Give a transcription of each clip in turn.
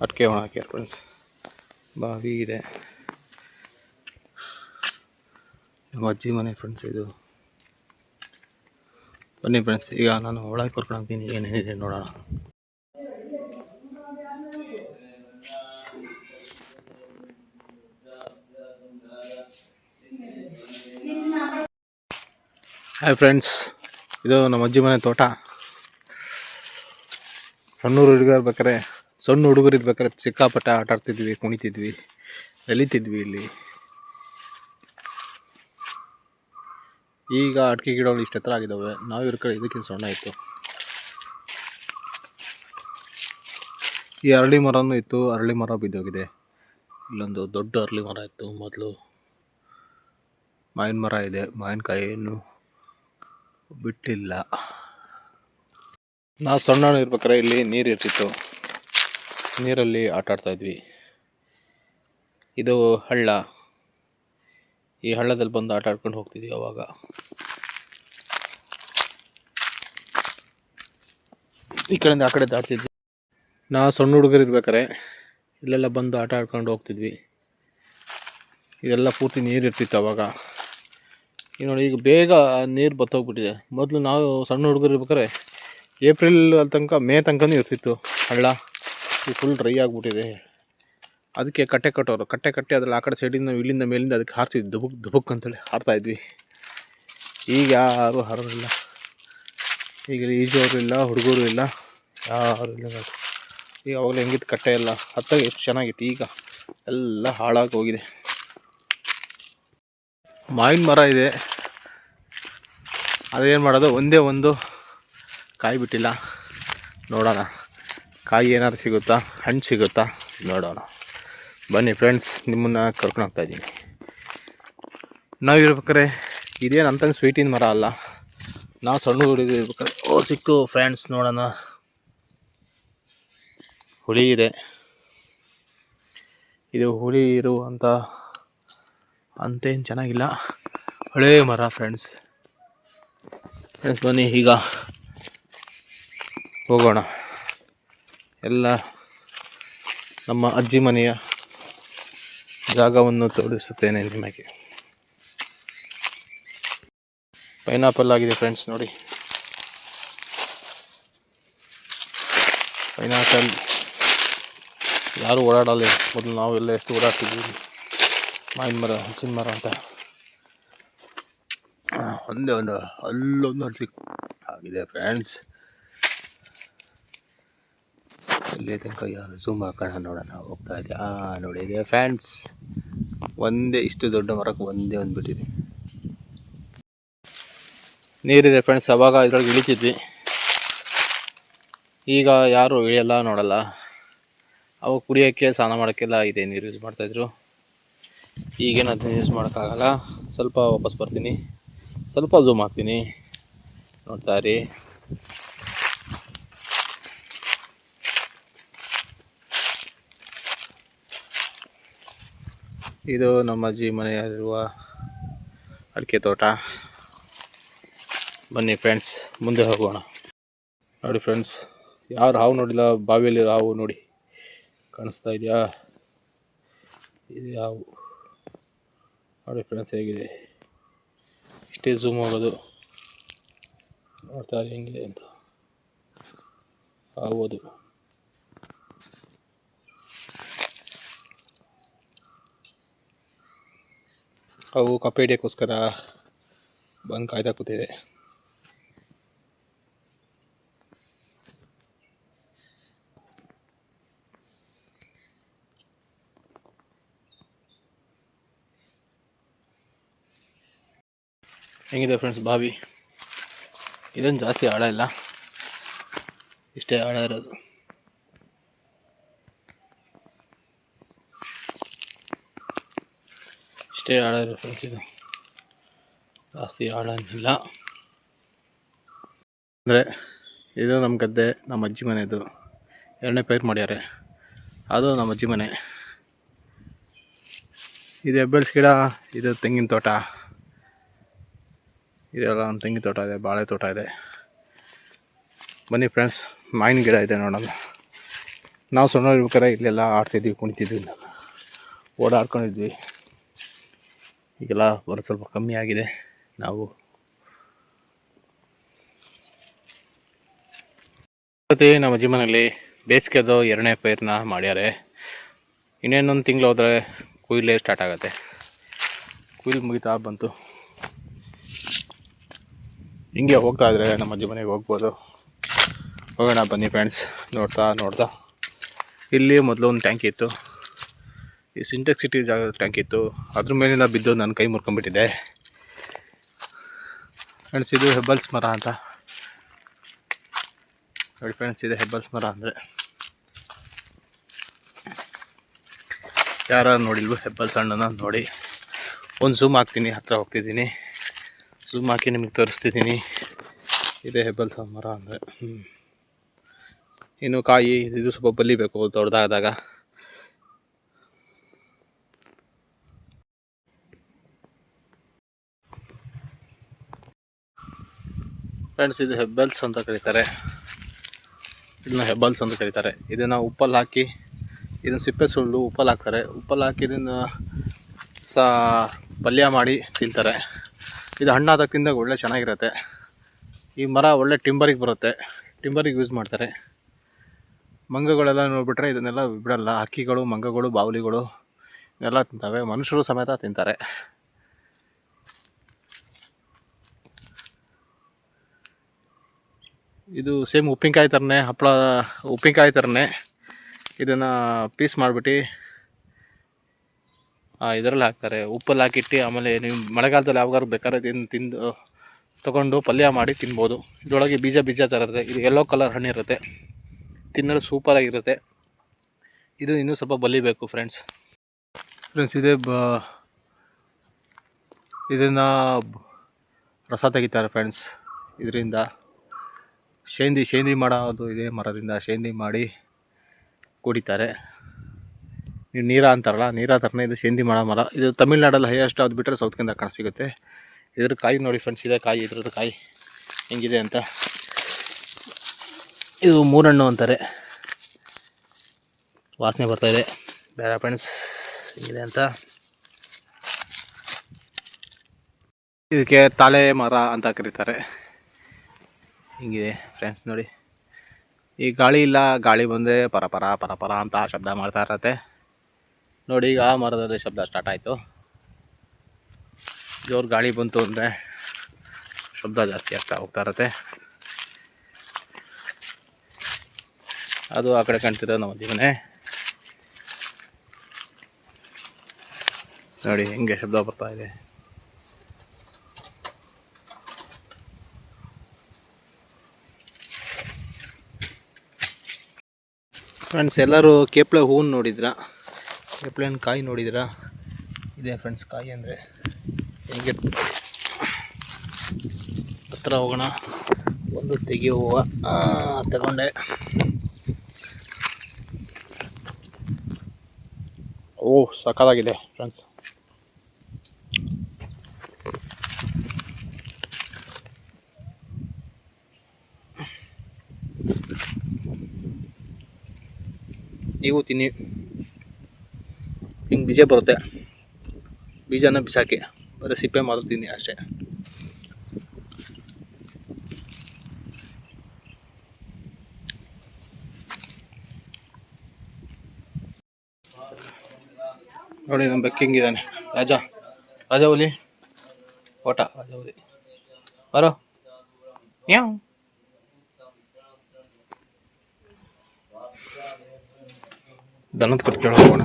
ಅಡಿಕೆ ಒಣ ಹಾಕ್ಯಾರ ಫ್ರೆಂಡ್ಸ್. ಬಾವಿ ಇದೆ, ನಮ್ಮ ಅಜ್ಜಿ ಮನೆ ಫ್ರೆಂಡ್ಸ್ ಇದು. ಬನ್ನಿ ಫ್ರೆಂಡ್ಸ್, ಈಗ ನಾನು ಒಳಗೆ ಕರ್ಕೊಂಡು ಹೋಗ್ತೀನಿ, ಏನೇನಿದೆ ನೋಡೋಣ. ಹಾಯ್ ಫ್ರೆಂಡ್ಸ್, ಇದು ನಮ್ಮ ಅಜ್ಜಿ ಮನೆ ತೋಟ. ಸಣ್ಣ ಹುಡುಗರು ಇರ್ಬೇಕಾರೆ ಸಿಕ್ಕಾಪಟ್ಟೆ ಆಟ ಆಡ್ತಿದ್ವಿ, ಕುಣಿತಿದ್ವಿ, ಎಲಿತಿದ್ವಿ ಇಲ್ಲಿ. ಈಗ ಅಡಿಕೆ ಗಿಡಗಳು ಇಷ್ಟು ಎತ್ತರ ಆಗಿದ್ದಾವೆ. ನಾವು ಇವ್ರ ಕಡೆ ಇದಕ್ಕಿಂತ ಸಣ್ಣ ಇತ್ತು. ಈ ಅರಳಿ ಮರನೂ ಇತ್ತು, ಅರಳಿ ಮರ ಬಿದ್ದೋಗಿದೆ. ಇಲ್ಲೊಂದು ದೊಡ್ಡ ಅರಳಿ ಮರ ಇತ್ತು ಮೊದಲು. ಮಾವಿನ ಮರ ಇದೆ, ಮಾವಿನಕಾಯಿಯನ್ನು ಬಿಟ್ಟಿಲ್ಲ. ನಾವು ಸಣ್ಣ ಇರ್ಬೇಕಾರೆ ಇಲ್ಲಿ ನೀರು ಇರ್ತಿತ್ತು, ನೀರಲ್ಲಿ ಆಟ ಆಡ್ತಾ ಇದ್ವಿ. ಇದು ಹಳ್ಳ, ಈ ಹಳ್ಳದಲ್ಲಿ ಬಂದು ಆಟ ಆಡ್ಕೊಂಡು ಹೋಗ್ತಿದ್ವಿ. ಅವಾಗ ಈ ಕಡೆಯಿಂದ ಆ ಕಡೆ ದಾಟ್ತಿದ್ವಿ. ನಾವು ಸಣ್ಣ ಹುಡುಗರು ಇರ್ಬೇಕಾರೆ ಇಲ್ಲೆಲ್ಲ ಬಂದು ಆಟ ಆಡ್ಕೊಂಡು ಹೋಗ್ತಿದ್ವಿ. ಇದೆಲ್ಲ ಪೂರ್ತಿ ನೀರು ಇರ್ತಿತ್ತು ಅವಾಗ. ಈಗ ನೋಡಿ, ಈಗ ಬೇಗ ನೀರು ಬತ್ತೋಗ್ಬಿಟ್ಟಿದೆ. ಮೊದಲು ನಾವು ಸಣ್ಣ ಹುಡುಗರು ಇರ್ಬೇಕಾರೆ ಏಪ್ರಿಲ್ ತನಕ, ಮೇ ತನಕನೂ ಇರ್ತಿತ್ತು ಹಳ್ಳ. ಈಗ ಫುಲ್ ಡ್ರೈ ಆಗಿಬಿಟ್ಟಿದೆ. ಅದಕ್ಕೆ ಕಟ್ಟೆ ಕಟ್ಟಿ ಅದ್ರಲ್ಲಿ ಆ ಕಡೆ ಸೈಡಿಂದ ಇಲ್ಲಿಂದ ಮೇಲಿಂದ ಅದಕ್ಕೆ ಹಾರ್ತಿದ್ವಿ, ದುಬುಕ್ ಅಂತೇಳಿ ಹಾರ್ತಾಯಿದ್ವಿ. ಈಗ ಯಾರು ಹಾರೋದಿಲ್ಲ. ಈಗ ಈಜೋರು ಇಲ್ಲ, ಹುಡುಗರು ಇಲ್ಲ, ಯಾರು ಇಲ್ಲ. ಈಗ ಅವಾಗಲೇ ಹೆಂಗಿತ್ತು ಕಟ್ಟೆ ಎಲ್ಲ, ಹತ್ತಾಗ ಎಷ್ಟು ಚೆನ್ನಾಗಿತ್ತು. ಈಗ ಎಲ್ಲ ಹಾಳಾಗಿ ಹೋಗಿದೆ. ಮಾವಿನ ಮರ ಇದೆ, ಅದೇನು ಮಾಡೋದು, ಒಂದೇ ಒಂದು ಕಾಯಿ ಬಿಟ್ಟಿಲ್ಲ. ನೋಡೋಣ, ಕಾಯಿ ಏನಾದ್ರು ಸಿಗುತ್ತಾ, ಹಣ್ಣು ಸಿಗುತ್ತಾ ನೋಡೋಣ. ಬನ್ನಿ ಫ್ರೆಂಡ್ಸ್, ನಿಮ್ಮನ್ನು ಕರ್ಕೊಂಡು ಹೋಗ್ತಾಯಿದ್ದೀನಿ. ನಾವು ಇರ್ಬೇಕಾರೆ ಇದೇನು ಅಂತ ಸ್ವೀಟಿನ ಮರ ಅಲ್ಲ. ನಾವು ಸಣ್ಣ ಹುಡುಗರು ಇರ್ಬೇಕಾರೆ ಸಿಕ್ಕು ಫ್ರೆಂಡ್ಸ್. ನೋಡೋಣ, ಹುಳಿ ಇದೆ. ಇದು ಹುಳಿ ಇರುವಂಥ ಅಂತೇನು ಚೆನ್ನಾಗಿಲ್ಲ, ಹಳೇ ಮರ ಫ್ರೆಂಡ್ಸ್. ಬನ್ನಿ ಈಗ ಹೋಗೋಣ. ಎಲ್ಲ ನಮ್ಮ ಅಜ್ಜಿ ಮನೆಯ ಜಾಗವನ್ನು ತೋರಿಸುತ್ತೇನೆ ನಿಮಗೆ. ಪೈನಾಪಲ್ ಆಗಿದೆ ಫ್ರೆಂಡ್ಸ್, ನೋಡಿ. ಪೈನಾಪಲ್ ಯಾರು ಓಡಾಡಲ್ಲ. ಮೊದಲು ನಾವೆಲ್ಲ ಎಷ್ಟು ಓಡಾಡ್ತಿದ್ವಿ, ಮಾವಿನ ಮರ, ಹಲಸಿನ ಮರ ಅಂತ. ಅಲ್ಲೊಂದು ಹಲಸಿ ಆಗಿದೆ ಫ್ರೆಂಡ್ಸ್. ಇಲ್ಲಿ ತನಕ ಯಾರು ಝೂಮ್ ಹಾಕೋಣ, ನೋಡೋಣ. ಹೋಗ್ತಾ ಇದೆ, ನೋಡಿದೆ ಫ್ರೆಂಡ್ಸ್. ಒಂದೇ ಇಷ್ಟು ದೊಡ್ಡ ಮರಕ್ಕೆ ಒಂದೇ ಒಂದು ಬಿಟ್ಟಿದೆ. ನೀರಿದೆ ಫ್ರೆಂಡ್ಸ್. ಅವಾಗ ಇದ್ರೊಳಗೆ ಇಳಿತಿದ್ವಿ, ಈಗ ಯಾರು ಇಳಿಯಲ್ಲ, ನೋಡಲ್ಲ. ಅವಾಗ ಕುಡಿಯೋಕ್ಕೆ, ಸ್ನಾನ ಮಾಡೋಕ್ಕೆಲ್ಲ ಇದೆ ನೀರು ಯೂಸ್ ಮಾಡ್ತಾಯಿದ್ರು. ಈಗೇನು ಅದನ್ನ ಯೂಸ್ ಮಾಡೋಕ್ಕಾಗಲ್ಲ. ಸ್ವಲ್ಪ ವಾಪಸ್ ಬರ್ತೀನಿ, ಸ್ವಲ್ಪ ಝೂಮ್ ಹಾಕ್ತೀನಿ, ನೋಡ್ತಾ ಇರಿ. ಇದು ನಮ್ಮ ಅಜ್ಜಿ ಮನೆಯಲ್ಲಿರುವ ಅಡಿಕೆ ತೋಟ. ಬನ್ನಿ ಫ್ರೆಂಡ್ಸ್, ಮುಂದೆ ಹೋಗೋಣ. ನೋಡಿ ಫ್ರೆಂಡ್ಸ್, ಯಾರು ಹಾವು ನೋಡಿಲ್ಲ, ಬಾವಿಯಲ್ಲಿ ಹಾವು ನೋಡಿ, ಕಾಣಿಸ್ತಾ ಇದೆಯಾ? ಇದು ಹಾವು ನೋಡಿ ಫ್ರೆಂಡ್ಸ್, ಹೇಗಿದೆ. ಇಷ್ಟೇ ಝೂಮ್ ಹೋಗೋದು, ನೋಡ್ತಾ ಇರಿ ಹೆಂಗಿದೆ ಅಂತ. ಹಾವು ಅದು. ಅವು ಕಪ್ಪೆ ಹಿಡಿಯೋಕ್ಕೋಸ್ಕರ ಬಂದು ಕಾಯ್ತಾ ಕೂತಿದೆ. ಹೆಂಗಿದೆ ಫ್ರೆಂಡ್ಸ್ ಬಾವಿ? ಇದನ್ನು ಜಾಸ್ತಿ ಆಳ ಇಲ್ಲ, ಇಷ್ಟೇ ಆಳ ಇರೋದು. ಇಷ್ಟೇ ಆಳ ಇರೋದು ಫ್ರೆಂಡ್ಸ್, ಇದು ಜಾಸ್ತಿ ಆಳ ಇಲ್ಲ. ಅಂದರೆ ಇದು ನಮ್ಮ ಗದ್ದೆ, ನಮ್ಮ ಅಜ್ಜಿ ಮನೆದು. 2ನೇ ಪೈರು ಮಾಡ್ಯಾರೆ, ಅದು ನಮ್ಮ ಅಜ್ಜಿ ಮನೆ. ಇದು ಹೆಬ್ಬೆಳ್ಸ್ ಗಿಡ, ಇದು ತೆಂಗಿನ ತೋಟ. ಇದೆಲ್ಲ ಒಂದು ತೆಂಗಿನ ತೋಟ ಇದೆ, ಬಾಳೆ ತೋಟ ಇದೆ. ಬನ್ನಿ ಫ್ರೆಂಡ್ಸ್, ಮಾವಿನ ಗಿಡ ಇದೆ ನೋಡೋಣ. ನಾವು ಸಣ್ಣವರಿರ್ಬೇಕಾರೆ ಇಲ್ಲೆಲ್ಲ ಆಡ್ತಿದ್ವಿ, ಕುಣಿತಿದ್ವಿ, ಓಡಾಡ್ಕೊಂಡಿದ್ವಿ. ಈಗೆಲ್ಲ ಬರೋ ಸ್ವಲ್ಪ ಕಮ್ಮಿ ಆಗಿದೆ. ನಾವು ನಮ್ಮ ಜೀವನದಲ್ಲಿ ಬೇಸಿಗೆದು 2ನೇ ಪೈರನ್ನ ಮಾಡ್ಯಾರೆ. ಇನ್ನೇನೊಂದು ತಿಂಗಳು ಹೋದರೆ ಕೊಯ್ಲೇ ಸ್ಟಾರ್ಟ್ ಆಗುತ್ತೆ. ಕೊಯ್ಲು ಮುಗಿತಾ ಬಂತು. ಹಿಂಗೆ ಹೋಗ್ತಾ ಇದ್ರೆ ನಮ್ಮ ಅಜ್ಜಿ ಮನೆಗೆ ಹೋಗ್ಬೋದು. ಹೋಗೋಣ ಬನ್ನಿ ಫ್ರೆಂಡ್ಸ್. ನೋಡ್ತಾ ಇಲ್ಲಿ ಮೊದಲು ಒಂದು ಟ್ಯಾಂಕ್ ಇತ್ತು. ಈ ಸಿಂಟೆಕ್ಸ್ ಸಿಟಿ ಜಾಗದ ಟ್ಯಾಂಕ್ ಇತ್ತು. ಅದ್ರ ಮೇಲಿಂದ ಬಿದ್ದು ನನ್ನ ಕೈ ಮುರ್ಕೊಂಡ್ಬಿಟ್ಟಿದೆ ಫ್ರೆಂಡ್ಸ್. ಇದು ಹೆಬ್ಬಲ್ಸ್ ಮರ ಅಂತ ನೋಡಿ ಫ್ರೆಂಡ್ಸ್. ಇದೆ ಹೆಬ್ಬಲ್ಸ್ ಮರ ಅಂದರೆ ಯಾರು ನೋಡಿಲ್ವ ಹೆಬ್ಬಲ್ಸ್ ಹಣ್ಣನ್ನು ನೋಡಿ. ಒಂದು ಝೂಮ್ ಹಾಕ್ತೀನಿ, ಹತ್ತಿರ ಹೋಗ್ತಿದ್ದೀನಿ, ಝೂಮ್ ಹಾಕಿ ನಿಮಗೆ ತೋರಿಸ್ತಿದ್ದೀನಿ. ಇದೆ ಹೆಬ್ಬಲ್ಸ್ ಮರ ಅಂದರೆ. ಇನ್ನು ಕಾಯಿ ಇದು ಸ್ವಲ್ಪ ಬಲಿಬೇಕು ದೊಡ್ಡದಾದಾಗ. ಫ್ರೆಂಡ್ಸ್, ಇದು ಹೆಬ್ಬಲ್ಸ್ ಅಂತ ಕರೀತಾರೆ. ಇದನ್ನ ಹೆಬ್ಬಲ್ಸ್ ಅಂತ ಕರೀತಾರೆ. ಇದನ್ನು ಉಪ್ಪಲ್ಲಿ ಹಾಕಿ, ಇದನ್ನು ಸಿಪ್ಪೆ ಸುಳ್ಳು ಉಪ್ಪಲ್ಲಿ ಹಾಕ್ತಾರೆ. ಉಪ್ಪಲ್ಲಿ ಹಾಕಿ ಇದನ್ನು ಪಲ್ಯ ಮಾಡಿ ತಿಂತಾರೆ. ಇದು ಹಣ್ಣಾದಾಗ ತಿಂದಾಗ ಒಳ್ಳೆ ಚೆನ್ನಾಗಿರುತ್ತೆ. ಈ ಮರ ಒಳ್ಳೆ ಟಿಂಬರಿಗೆ ಬರುತ್ತೆ, ಟಿಂಬರಿಗೆ ಯೂಸ್ ಮಾಡ್ತಾರೆ. ಮಂಗಗಳೆಲ್ಲ ನೋಡಿಬಿಟ್ರೆ ಇದನ್ನೆಲ್ಲ ಬಿಡಲ್ಲ. ಹಕ್ಕಿಗಳು, ಮಂಗಗಳು, ಬಾವಲಿಗಳು ಎಲ್ಲ ತಿಂತವೆ. ಮನುಷ್ಯರು ಸಮೇತ ತಿಂತಾರೆ. ಇದು ಸೇಮ್ ಉಪ್ಪಿನಕಾಯಿ ಥರನೇ, ಉಪ್ಪಿನಕಾಯಿ ಥರನೇ. ಇದನ್ನು ಪೀಸ್ ಮಾಡಿಬಿಟ್ಟು ಇದರಲ್ಲಿ ಹಾಕ್ತಾರೆ, ಉಪ್ಪಲ್ಲಿ ಹಾಕಿಟ್ಟು. ಆಮೇಲೆ ನೀವು ಮಳೆಗಾಲದಲ್ಲಿ ಯಾವಾಗಾದ್ರು ಬೇಕಾದ್ರೆ ತಿಂದು ತೊಗೊಂಡು ಪಲ್ಯ ಮಾಡಿ ತಿನ್ಬೋದು. ಇದರೊಳಗೆ ಬೀಜ ಥರ ಇರುತ್ತೆ. ಇದು ಯೆಲ್ಲೋ ಕಲರ್ ಹಣ್ಣಿರುತ್ತೆ, ತಿನ್ನಲು ಸೂಪರಾಗಿರುತ್ತೆ. ಇದು ಇನ್ನೂ ಸ್ವಲ್ಪ ಬಲಿಬೇಕು ಫ್ರೆಂಡ್ಸ್. ಇದನ್ನು ರಸ ತೆಗಿತಾರೆ ಫ್ರೆಂಡ್ಸ್. ಇದರಿಂದ ಶೇಂದಿ ಮಾಡೋದು ಇದೇ ಮರದಿಂದ ಶೇಂದಿ ಮಾಡಿ ಕುಡಿತಾರೆ. ನೀವು ನೀರ ಅಂತಾರಲ್ಲ, ನೀರ ಥರನೇ ಇದು ಶೇಂದಿ ಮಾಡೋ ಮರ. ಇದು ತಮಿಳ್ನಾಡಲ್ಲಿ ಹೈಯೆಸ್ಟ್. ಅದು ಬಿಟ್ಟರೆ ಸೌತ್ ಕೆನರಾ ಕಾಣ ಸಿಗುತ್ತೆ. ಇದ್ರ ಕಾಯಿ ನೋಡಿ ಫ್ರೆಂಡ್ಸ್. ಇದೆ ಕಾಯಿ, ಇದ್ರದ್ದು ಕಾಯಿ ಹೆಂಗಿದೆ ಅಂತ. ಇದು ಮೂರಣ್ಣು ಅಂತಾರೆ. ವಾಸನೆ ಬರ್ತಾಯಿದೆ ಬೇರೆ ಫ್ರೆಂಡ್ಸ್ ಹೆಂಗಿದೆ ಅಂತ. ಇದಕ್ಕೆ ತಾಳೆ ಮರ ಅಂತ ಕರೀತಾರೆ. ಹಿಂಗಿದೆ ಫ್ರೆಂಡ್ಸ್ ನೋಡಿ. ಈ ಗಾಳಿ ಇಲ್ಲ, ಗಾಳಿ ಬಂದರೆ ಪರ ಅಂತ ಶಬ್ದ ಮಾಡ್ತಾ ಇರತ್ತೆ ನೋಡಿ. ಈಗ ಆ ಮರದಲ್ಲಿ ಶಬ್ದ ಸ್ಟಾರ್ಟ್ ಆಯಿತು. ಜೋರು ಗಾಳಿ ಬಂತು ಅಂದರೆ ಶಬ್ದ ಜಾಸ್ತಿ ಆಗ್ತಾ ಹೋಗ್ತಾ ಇರತ್ತೆ. ಅದು ಆ ಕಡೆ ಕಾಣ್ತಿರೋ ನಮ್ಮ ಜೀವನೇ ನೋಡಿ ಹೆಂಗೆ ಶಬ್ದ ಬರ್ತಾ ಇದೆ. ಫ್ರೆಂಡ್ಸ್, ಎಲ್ಲರೂ ಕೇಪ್ಲೆ ಹೂವನ್ನು ನೋಡಿದ್ರಾ? ಕೇಪ್ಲೆ ಹಣ್ಣು ಕಾಯಿ ನೋಡಿದ್ರಾ? ಇದೆ ಫ್ರೆಂಡ್ಸ್ ಕಾಯಿ ಅಂದರೆ ಹೇಗೆ. ಹತ್ರ ಹೋಗೋಣ. ಒಂದು ತೆಗಿಯೋ ಹೂವು ತಗೊಂಡೆ. ಓಹ್, ಸಕ್ಕತ್ತಾಗಿದೆ ಫ್ರೆಂಡ್ಸ್. ನೀವು ತಿನ್ನಿ. ಹಿಂಗೆ ಬೀಜ ಬರುತ್ತೆ, ಬೀಜನ ಬಿಸಾಕಿ ಬರೀ ಸಿಪ್ಪೆ ಮಾತ್ರ ತಿನ್ನಿ ಅಷ್ಟೇ. ನೋಡಿ ನಮ್ಮ ಬೆಕ್ಕ ಹಿಂಗಿದ್ದಾನೆ. ರಾಜ ಹುಲಿ ಓಟ. ರಾಜ ಹುಲಿ ಬರೋ ಯಾವ. ದನದ ಕೊಟ್ಟಿಗೆ ಹೋಗೋಣ.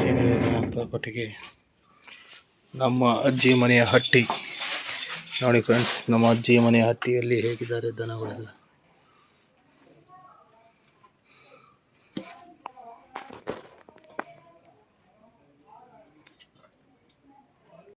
ಏನಿದೆ ದನದ ಕೊಟ್ಟಿಗೆ? ನಮ್ಮ ಅಜ್ಜಿ ಮನೆಯ ಹಟ್ಟಿ ನೋಡಿ ಫ್ರೆಂಡ್ಸ್. ನಮ್ಮ ಅಜ್ಜಿ ಮನೆಯ ಹಟ್ಟಿಯಲ್ಲಿ ಹೇಗಿದ್ದಾರೆ ದನಗಳೆಲ್ಲ.